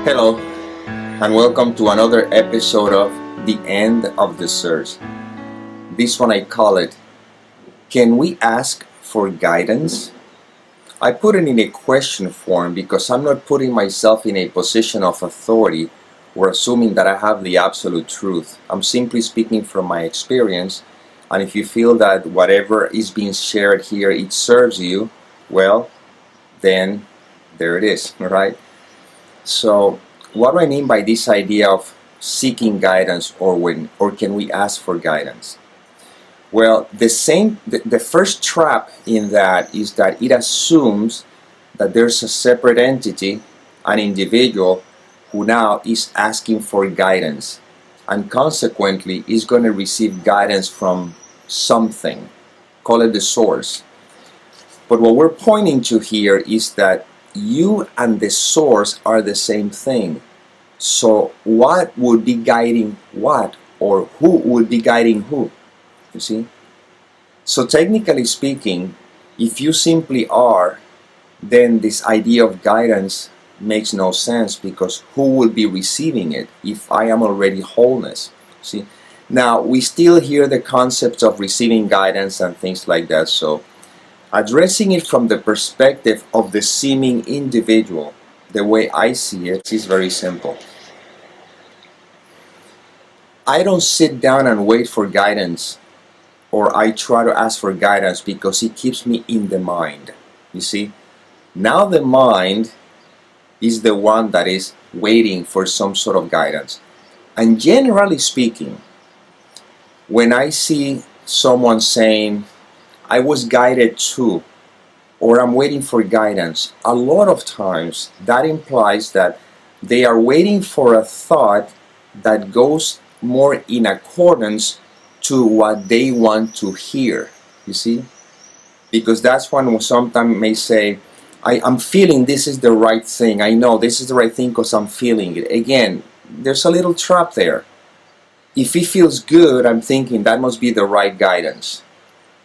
Hello, and welcome to another episode of The End of the Search. This one I call it, Can We Ask for Guidance? I put it in a question form because I'm not putting myself in a position of authority or assuming that I have the absolute truth. I'm simply speaking from my experience, and if you feel that whatever is being shared here, it serves you, well, then there it is, right? So, what do I mean by this idea of seeking guidance, or can we ask for guidance? Well, the first trap in that is that it assumes that there's a separate entity, an individual, who now is asking for guidance, and consequently is going to receive guidance from something. Call it the source. But what we're pointing to here is that you and the source are the same thing. So what would be guiding what, or who would be guiding who? You see? So technically speaking, if you simply are, then this idea of guidance makes no sense, because who will be receiving it if I am already wholeness? See? Now, we still hear the concept of receiving guidance and things like that, so addressing it from the perspective of the seeming individual, the way I see it, is very simple. I don't sit down and wait for guidance, or I try to ask for guidance because it keeps me in the mind. You see? Now the mind is the one that is waiting for some sort of guidance. And generally speaking, when I see someone saying, I was guided to, or I'm waiting for guidance, a lot of times that implies that they are waiting for a thought that goes more in accordance to what they want to hear, you see? Because that's when sometimes may say, I'm feeling this is the right thing. I know this is the right thing because I'm feeling it. Again, there's a little trap there. If it feels good, I'm thinking that must be the right guidance.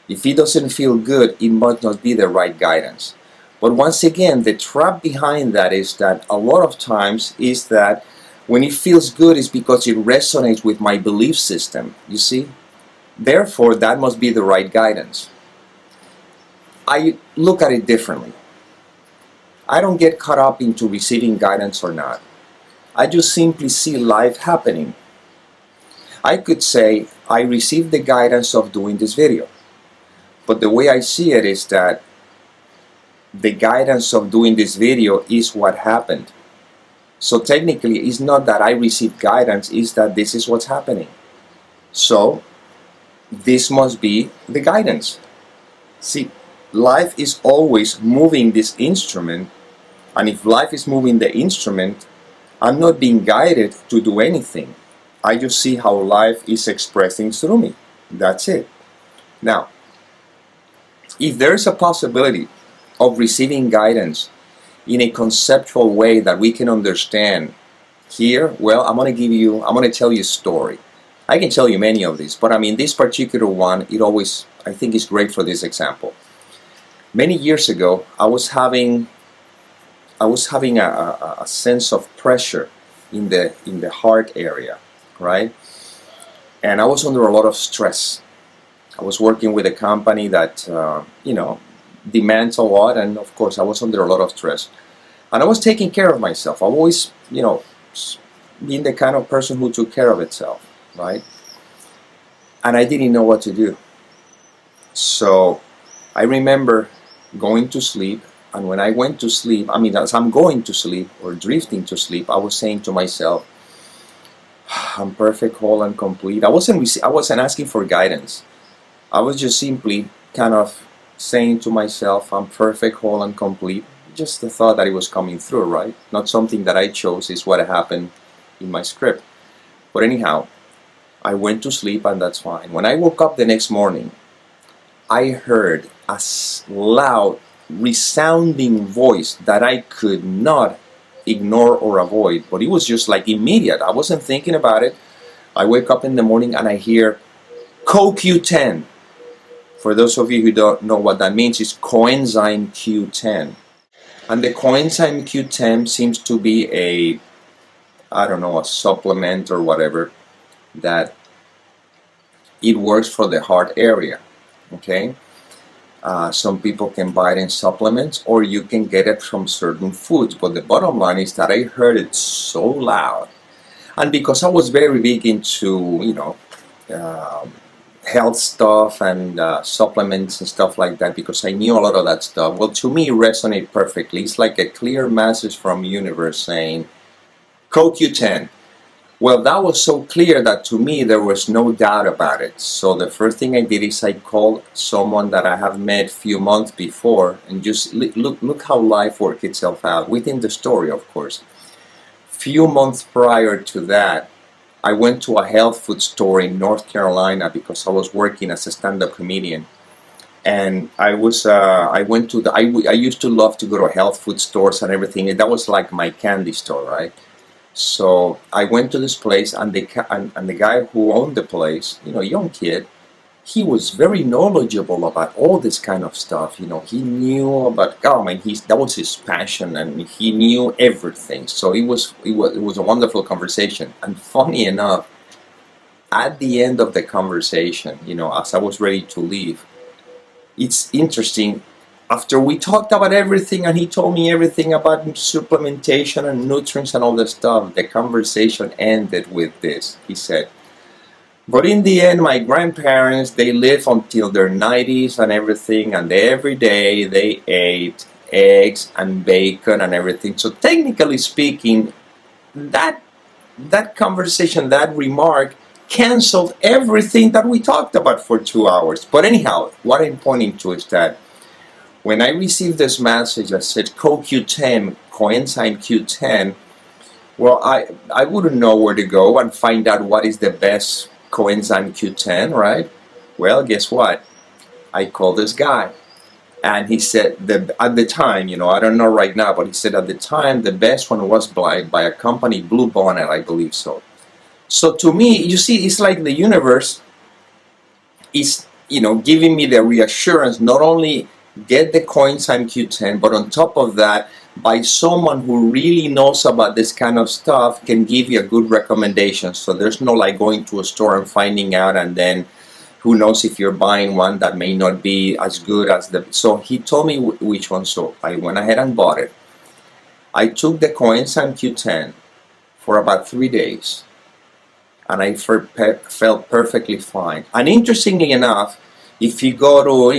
If it doesn't feel good, it must not be the right guidance. But once again, the trap behind that is that a lot of times is that when it feels good, it's because it resonates with my belief system, you see? Therefore, that must be the right guidance. I look at it differently. I don't get caught up into receiving guidance or not. I just simply see life happening. I could say, I received the guidance of doing this video. But the way I see it is that the guidance of doing this video is what happened. So technically, it's not that I received guidance, it's that this is what's happening. So, this must be the guidance. See, life is always moving this instrument, and if life is moving the instrument, I'm not being guided to do anything. I just see how life is expressing through me. That's it. Now, if there is a possibility of receiving guidance in a conceptual way that we can understand here, well, I'm going to tell you a story. I can tell you many of these, but I mean, this particular one, I think is great for this example. Many years ago, I was having a sense of pressure in the heart area, right? And I was under a lot of stress. I was working with a company that, demands a lot, and of course I was under a lot of stress. And I was taking care of myself. I've always, been the kind of person who took care of itself, right? And I didn't know what to do. So I remember going to sleep, and when I went to sleep, as I'm going to sleep or drifting to sleep, I was saying to myself, I'm perfect, whole, and complete. I wasn't asking for guidance. I was just simply kind of saying to myself, I'm perfect, whole, and complete. Just the thought that it was coming through, right? Not something that I chose, is what happened in my script. But anyhow, I went to sleep, and that's fine. When I woke up the next morning, I heard a loud, resounding voice that I could not ignore or avoid. But it was just like immediate. I wasn't thinking about it. I wake up in the morning and I hear CoQ10. For those of you who don't know what that means, it's coenzyme Q10. And the coenzyme Q10 seems to be a I don't know, a supplement or whatever, that it works for the heart area. Okay. Some people can buy it in supplements, or you can get it from certain foods. But the bottom line is that I heard it so loud, and because I was very big into, uh, health stuff and supplements and stuff like that, because I knew a lot of that stuff. Well, to me, it resonated perfectly. It's like a clear message from universe saying, CoQ10. Well, that was so clear that to me there was no doubt about it. So the first thing I did is I called someone that I have met a few months before, and just look how life worked itself out within the story, of course. Few months prior to that, I went to a health food store in North Carolina because I was working as a stand-up comedian, and I went to I used to love to go to health food stores and everything. And that was like my candy store, right? So I went to this place, and the guy who owned the place, young kid, he was very knowledgeable about all this kind of stuff. He knew about government. That was his passion, and he knew everything. So it was a wonderful conversation. And funny enough, at the end of the conversation, as I was ready to leave, it's interesting. After we talked about everything and he told me everything about supplementation and nutrients and all that stuff, the conversation ended with this. He said, but in the end, my grandparents, they lived until their 90s and everything, and every day they ate eggs and bacon and everything. So technically speaking, that conversation, that remark, canceled everything that we talked about for 2 hours. But anyhow, what I'm pointing to is that when I received this message that said CoQ10, coenzyme Q10, well, I wouldn't know where to go and find out what is the best coenzyme Q10, right? Well, guess what? I called this guy, and he said at the time, I don't know right now, but he said at the time the best one was by a company, Blue Bonnet, I believe so. So to me, you see, it's like the universe is, giving me the reassurance, not only get the coenzyme Q10, but on top of that, by someone who really knows about this kind of stuff, can give you a good recommendation. So there's no like going to a store and finding out, and then who knows if you're buying one that may not be as good as the. So he told me which one. So I went ahead and bought it. I took the coenzyme Q10 for about 3 days, and I felt perfectly fine. And interestingly enough, if you go to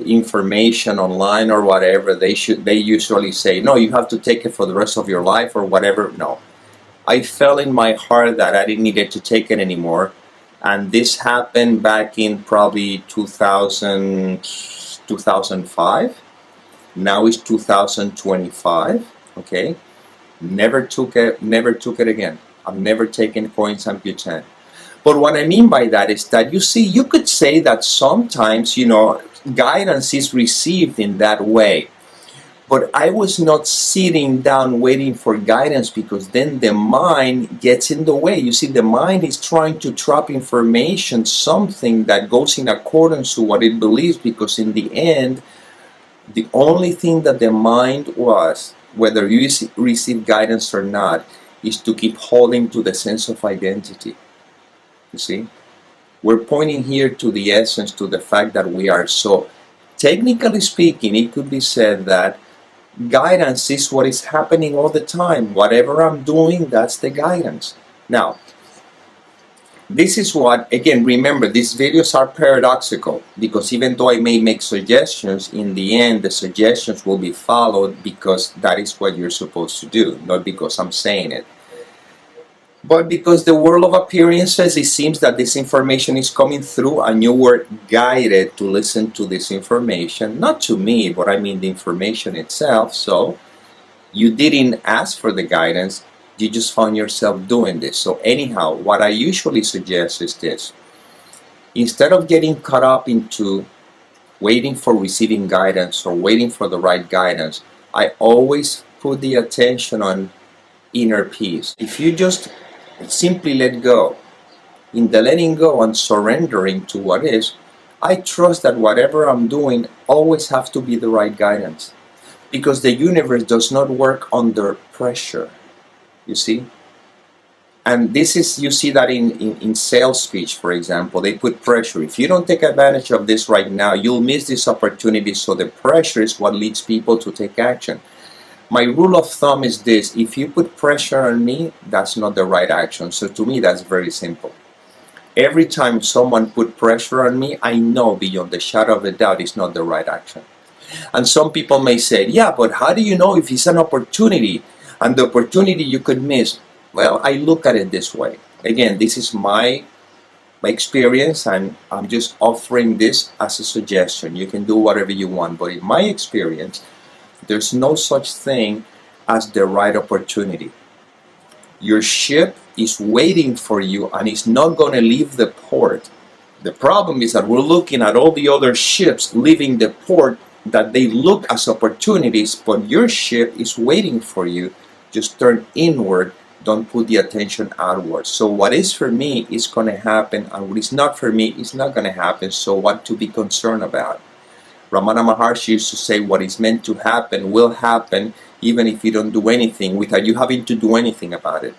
information online or whatever, they usually say, no, you have to take it for the rest of your life or whatever. No, I felt in my heart that I didn't need to take it anymore, and this happened back in probably 2005. Now it's 2025. Okay, never took it again. I've never taken coenzyme Q10. But what I mean by that is that, you could say that sometimes, guidance is received in that way. But I was not sitting down waiting for guidance, because then the mind gets in the way. You see, the mind is trying to trap information, something that goes in accordance to what it believes, because in the end, the only thing that the mind was, whether you receive guidance or not, is to keep holding to the sense of identity. You see, we're pointing here to the essence, to the fact that we are so. Technically speaking, it could be said that guidance is what is happening all the time. Whatever I'm doing, that's the guidance. Now, this is what, again, remember, these videos are paradoxical, because even though I may make suggestions, in the end, the suggestions will be followed because that is what you're supposed to do, not because I'm saying it. But because the world of appearances, it seems that this information is coming through, and you were guided to listen to this information, not to me, but I mean the information itself. So you didn't ask for the guidance, you just found yourself doing this. So anyhow, what I usually suggest is this: instead of getting caught up into waiting for receiving guidance or waiting for the right guidance, I always put the attention on inner peace. If you just simply let go, in the letting go and surrendering to what is, I trust that whatever I'm doing always has to be the right guidance, because the universe does not work under pressure. You see, And this is, you see that in sales speech, for example, they put pressure. If you don't take advantage of this right now, you'll miss this opportunity. So the pressure is what leads people to take action. My rule of thumb is this: if you put pressure on me, that's not the right action. So to me, that's very simple. Every time someone put pressure on me, I know beyond the shadow of a doubt it's not the right action. And some people may say, yeah, but how do you know if it's an opportunity and the opportunity you could miss? Well, I look at it this way. Again, this is my experience, and I'm just offering this as a suggestion. You can do whatever you want, but in my experience, there's no such thing as the right opportunity. Your ship is waiting for you and it's not going to leave the port. The problem is that we're looking at all the other ships leaving the port that they look as opportunities, but your ship is waiting for you. Just turn inward. Don't put the attention outward. So what is for me is going to happen, and what is not for me is not going to happen. So what to be concerned about? Ramana Maharshi used to say, what is meant to happen will happen, even if you don't do anything, without you having to do anything about it.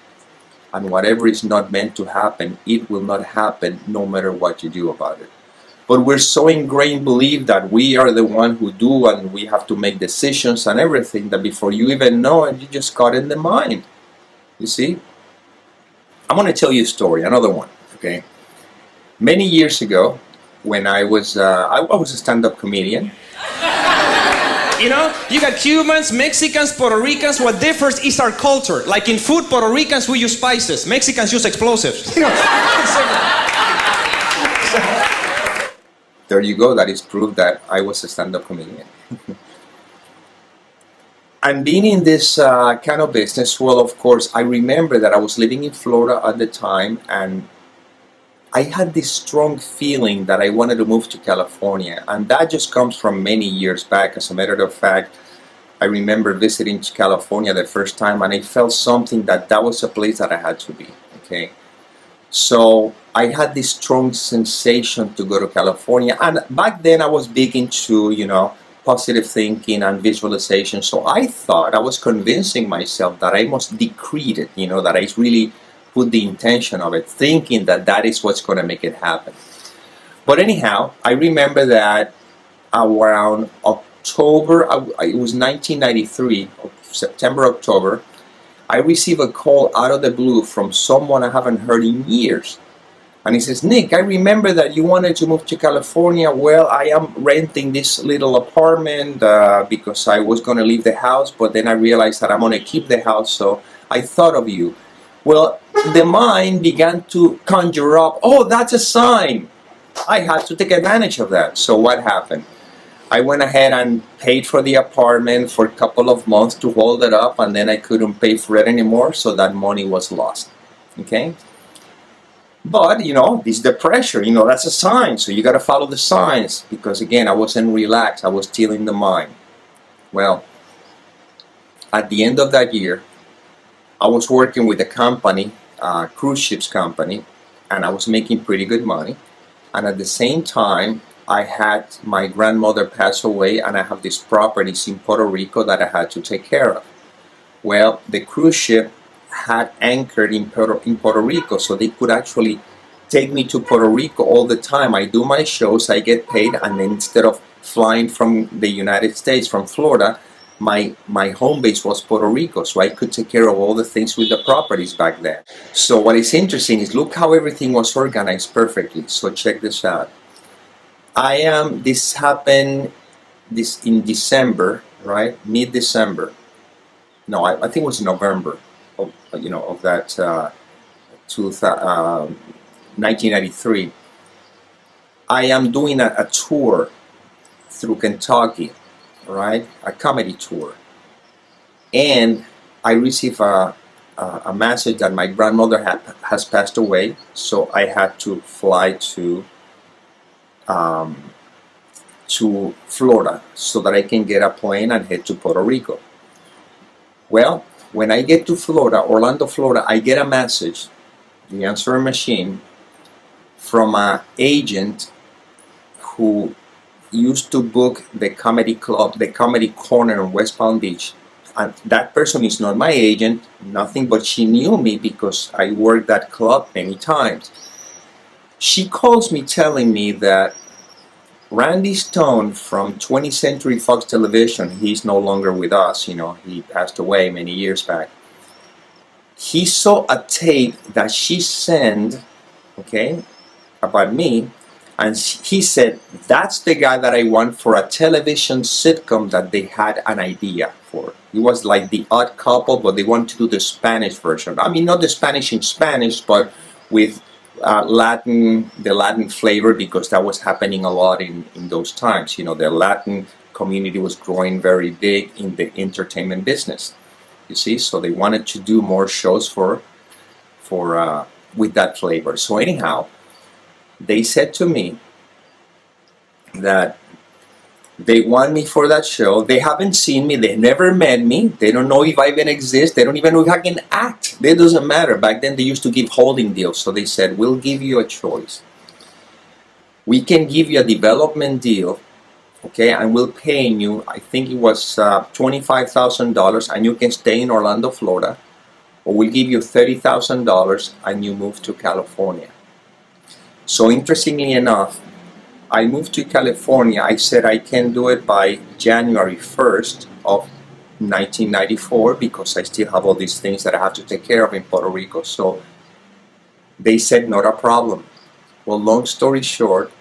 And whatever is not meant to happen, it will not happen no matter what you do about it. But we're so ingrained belief that we are the one who do, and we have to make decisions and everything, that before you even know it, you just got in the mind. You see? I'm going to tell you a story, another one, okay? Many years ago, when I was a stand-up comedian. You know, you got Cubans, Mexicans, Puerto Ricans. What differs is our culture. Like in food, Puerto Ricans, we use spices. Mexicans use explosives. You know, there you go. That is proof that I was a stand-up comedian. And being in this kind of business, well, of course, I remember that I was living in Florida at the time, and I had this strong feeling that I wanted to move to California, and that just comes from many years back. As a matter of fact, I remember visiting California the first time, and I felt something that was a place that I had to be, okay? So I had this strong sensation to go to California, and back then I was big into, you know, positive thinking and visualization. So I thought, I was convincing myself that I must decrete it, you know, that I really put the intention of it, thinking that that is what's going to make it happen. But anyhow, I remember that around October, it was 1993, September, October, I received a call out of the blue from someone I haven't heard in years. And he says, Nick, I remember that you wanted to move to California. Well, I am renting this little apartment because I was going to leave the house, but then I realized that I'm going to keep the house, so I thought of you. Well, the mind began to conjure up, oh, that's a sign. I had to take advantage of that. So what happened? I went ahead and paid for the apartment for a couple of months to hold it up, and then I couldn't pay for it anymore, so that money was lost. Okay? But, you know, this is the pressure, you know, that's a sign. So you got to follow the signs, because again, I wasn't relaxed. I was still in the mind. Well, at the end of that year, I was working with a company, cruise ships company, and I was making pretty good money. And at the same time, I had my grandmother pass away, and I have these properties in Puerto Rico that I had to take care of. Well, the cruise ship had anchored in Puerto Rico, so they could actually take me to Puerto Rico all the time. I do my shows, I get paid, and then instead of flying from the United States, from Florida, my home base was Puerto Rico, so I could take care of all the things with the properties back then. So what is interesting is look how everything was organized perfectly. So check this out. This happened in December, right? Mid-December. No, I think it was November of that 1993. I am doing a tour through Kentucky, right? A comedy tour, and I receive a message that my grandmother has passed away, so I had to fly to Florida so that I can get a plane and head to Puerto Rico. Well, when I get to Florida, Orlando, Florida, I get a message, the answering machine, from an agent who used to book the comedy club, the Comedy Corner in West Palm Beach And that person is not my agent, nothing, but she knew me because I worked that club many times. She calls me telling me that Randy Stone from 20th Century Fox Television, he's no longer with us, he passed away many years back. He saw a tape that she sent, okay, about me, and he said, that's the guy that I want for a television sitcom that they had an idea for. It was like The Odd Couple, but they want to do the Spanish version. I mean, not the Spanish in Spanish, but with the Latin flavor, because that was happening a lot in those times. The Latin community was growing very big in the entertainment business. You see, so they wanted to do more shows for with that flavor. So anyhow, they said to me that they want me for that show. They haven't seen me. They never met me. They don't know if I even exist. They don't even know if I can act. It doesn't matter. Back then, they used to give holding deals. So they said, we'll give you a choice. We can give you a development deal, okay, and we'll pay you, I think it was $25,000, and you can stay in Orlando, Florida, or we'll give you $30,000 and you move to California. So interestingly enough, I moved to California. I said I can do it by January 1st of 1994 because I still have all these things that I have to take care of in Puerto Rico. So they said not a problem. Well, long story short,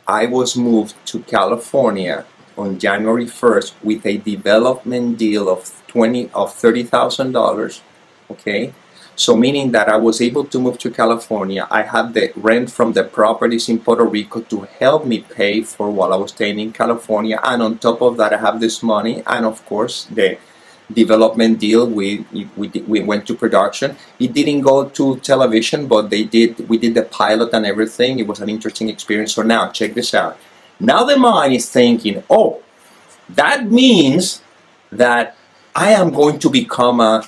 I was moved to California on January 1st with a development deal of $30,000, okay? So meaning that I was able to move to California. I had the rent from the properties in Puerto Rico to help me pay for while I was staying in California. And on top of that, I have this money. And of course, the development deal, we went to production. It didn't go to television, but we did the pilot and everything. It was an interesting experience. So now, check this out. Now the mind is thinking, oh, that means that I am going to become a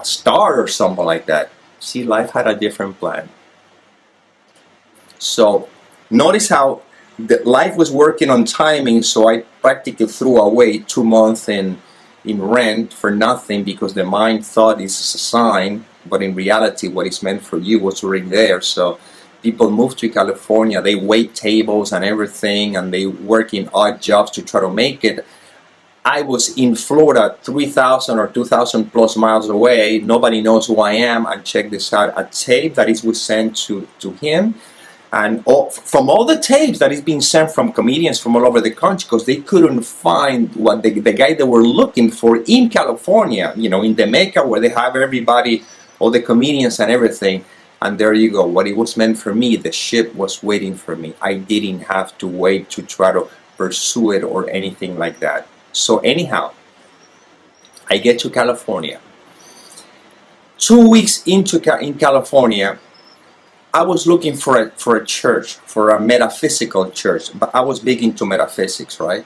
star or something like that. See, life had a different plan. So notice how the life was working on timing, so I practically threw away 2 months in rent for nothing because the mind thought it's a sign, but in reality what is meant for you was already there. So people move to California, they wait tables and everything, and they work in odd jobs to try to make it. I was in Florida, 3,000 or 2,000 plus miles away. Nobody knows who I am. And check this out, a tape that was sent to him. And from all the tapes that is being sent from comedians from all over the country, because they couldn't find what the guy they were looking for in California, in the Mecca where they have everybody, all the comedians and everything. And there you go. What it was meant for me, the ship was waiting for me. I didn't have to wait to try to pursue it or anything like that. So anyhow, I get to California. 2 weeks in California, I was looking for a church, for a metaphysical church. But I was big into metaphysics, right?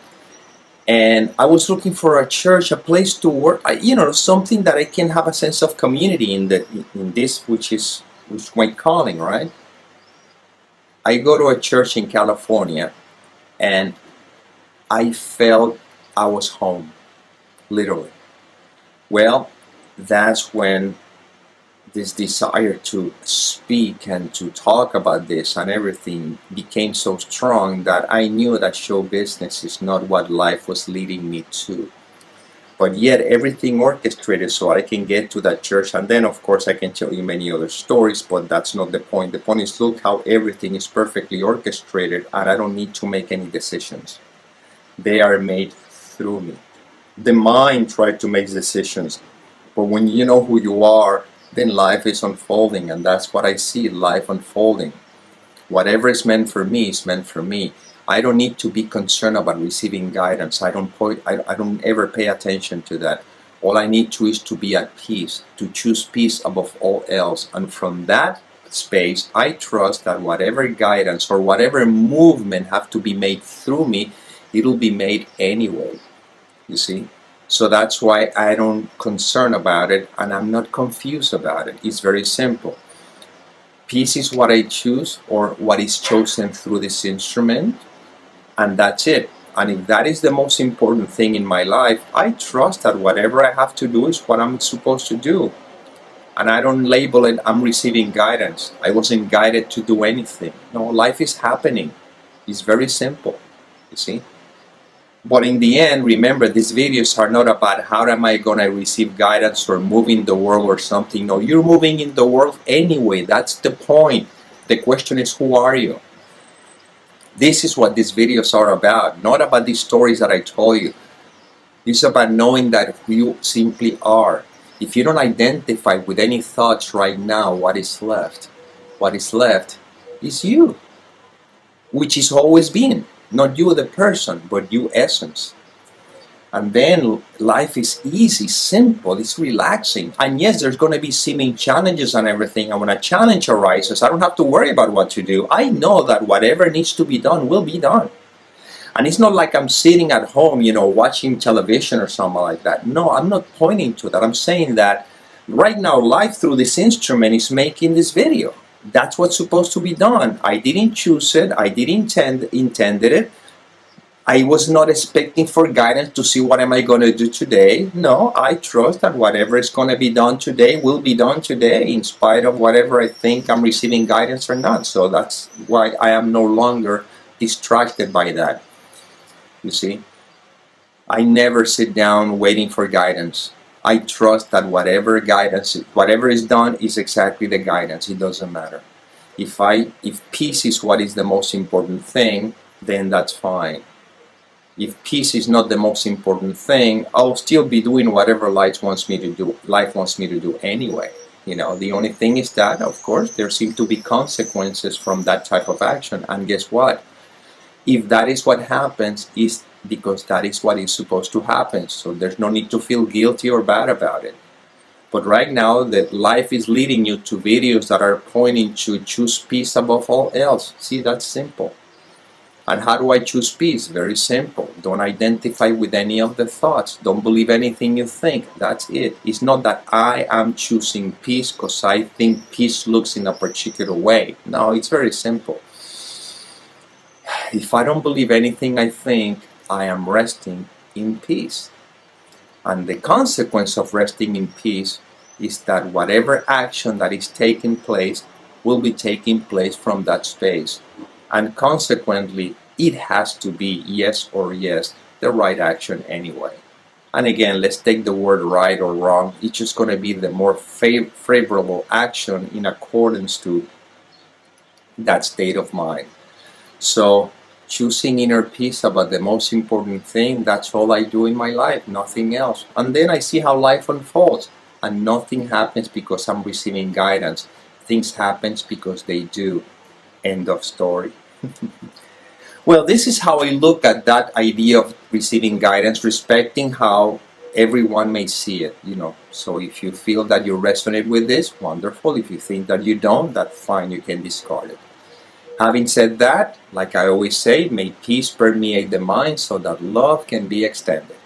And I was looking for a church, a place to work, something that I can have a sense of community in this, which is my calling, right? I go to a church in California, and I felt I was home, literally. Well, that's when this desire to speak and to talk about this and everything became so strong that I knew that show business is not what life was leading me to. But yet everything orchestrated so I can get to that church, and then of course I can tell you many other stories, but that's not the point. The point is, look how everything is perfectly orchestrated and I don't need to make any decisions. They are made through me. The mind tried to make decisions, but when you know who you are, then life is unfolding, and that's what I see, life unfolding. Whatever is meant for me is meant for me. I don't need to be concerned about receiving guidance. I don't ever pay attention to that. All I need to is to be at peace, to choose peace above all else, and from that space I trust that whatever guidance or whatever movement have to be made through me, it'll be made anyway, you see? So that's why I don't concern about it, and I'm not confused about it. It's very simple. Peace is what I choose, or what is chosen through this instrument, and that's it. And if that is the most important thing in my life, I trust that whatever I have to do is what I'm supposed to do. And I don't label it, I'm receiving guidance. I wasn't guided to do anything. No, life is happening. It's very simple, you see. But in the end, remember, these videos are not about how am I going to receive guidance or move in the world or something. No, you're moving in the world anyway. That's the point. The question is, who are you? This is what these videos are about, not about these stories that I told you. It's about knowing that who you simply are. If you don't identify with any thoughts right now, what is left? What is left is you, which is always been. Not you the person, but you essence. And then life is easy, simple, it's relaxing. And yes, there's going to be seeming challenges and everything. And when a challenge arises, I don't have to worry about what to do. I know that whatever needs to be done will be done. And it's not like I'm sitting at home, watching television or something like that. No, I'm not pointing to that. I'm saying that right now, life through this instrument is making this video. That's what's supposed to be done. I didn't choose it. I didn't intended it. I was not expecting for guidance to see what am I going to do today. No, I trust that whatever is going to be done today will be done today, in spite of whatever I think I'm receiving guidance or not. So that's why I am no longer distracted by that. You see, I never sit down waiting for guidance. I trust that whatever is done is exactly the guidance. It doesn't matter. If peace is what is the most important thing, then that's fine. If peace is not the most important thing, I'll still be doing whatever life wants me to do anyway. The only thing is that, of course, there seem to be consequences from that type of action. And guess what? If that is what happens, is because that is what is supposed to happen. So there's no need to feel guilty or bad about it. But right now, that life is leading you to videos that are pointing to choose peace above all else. See, that's simple. And how do I choose peace? Very simple. Don't identify with any of the thoughts. Don't believe anything you think. That's it. It's not that I am choosing peace because I think peace looks in a particular way. No, it's very simple. If I don't believe anything I think, I am resting in peace. And the consequence of resting in peace is that whatever action that is taking place will be taking place from that space. And consequently, it has to be yes or yes, the right action anyway. And again, let's take the word right or wrong. It's just going to be the more favorable action in accordance to that state of mind. So, choosing inner peace about the most important thing, that's all I do in my life, nothing else. And then I see how life unfolds. And nothing happens because I'm receiving guidance. Things happen because they do. End of story. Well, this is how I look at that idea of receiving guidance, respecting how everyone may see it, So if you feel that you resonate with this, wonderful. If you think that you don't, that's fine, you can discard it. Having said that, like I always say, may peace permeate the mind so that love can be extended.